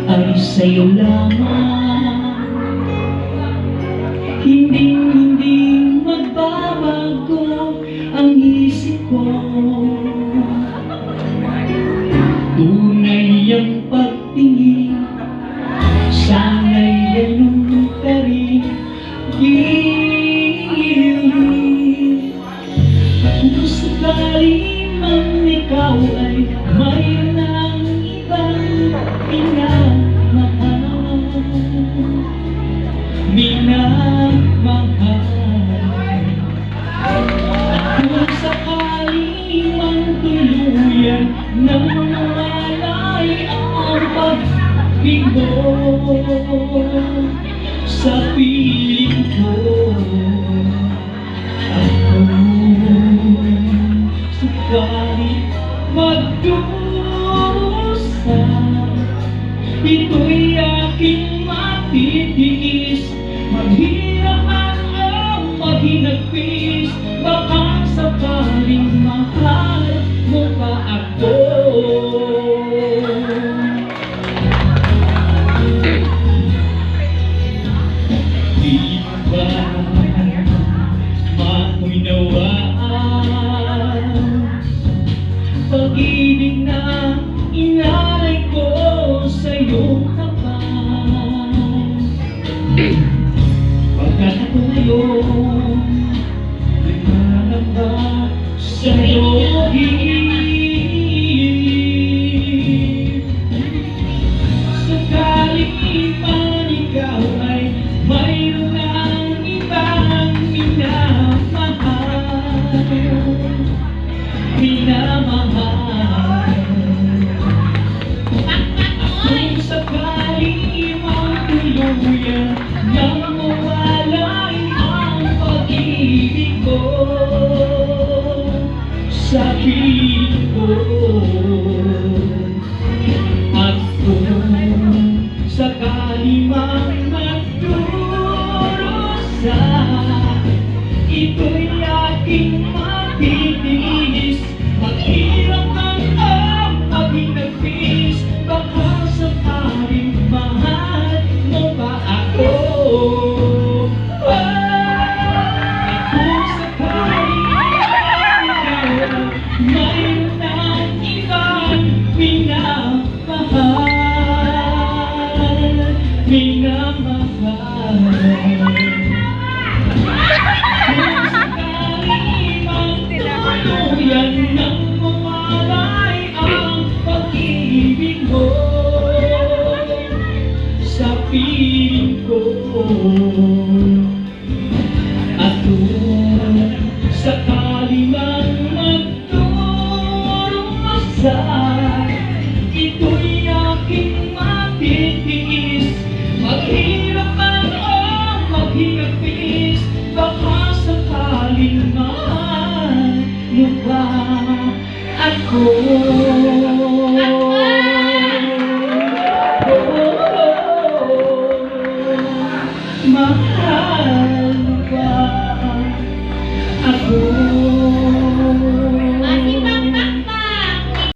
ay sa'yo lamang. Hindi magbabago ang isip ko. Tunay ang pagtingin, sana'y ganun ka rin giliw. Kung sakali man ikaw ay mayroon ng ibang minamahal. Kung sakali man tuluyan nang mawalay ang pag-ibig mo sa piling ko, ako sakali magdusa, ito'y aking matitiis. Maghirap man ang maghinagpis, baka sakaling mahal mo pa ako. Di ba maunawaan pag-ibig na inalay ko sa iyong hapag? Pagkat ako ngayon naglalamba sa'yo hilig. Sakaling man ikaw ay mayroon ng ibang minamahal. Kung sakali man tuluyan nang mawalay ang pag-ibig ko sa piling ko, at kung sakali man magdurusa, ito'y aking matitiis. Maghirap man ang paghinagpis, baka sakaling mahal mo pa ako. Kung sakaling ikaw mayroon ng ibang minamahal. Yan nang mawalay ang pag-ibig mo sa piling ko, at kung sakali man magdurusa, ito'y aking matitiis. Maghirap man o maghinagpis, baka sakaling mahal mo pa ako.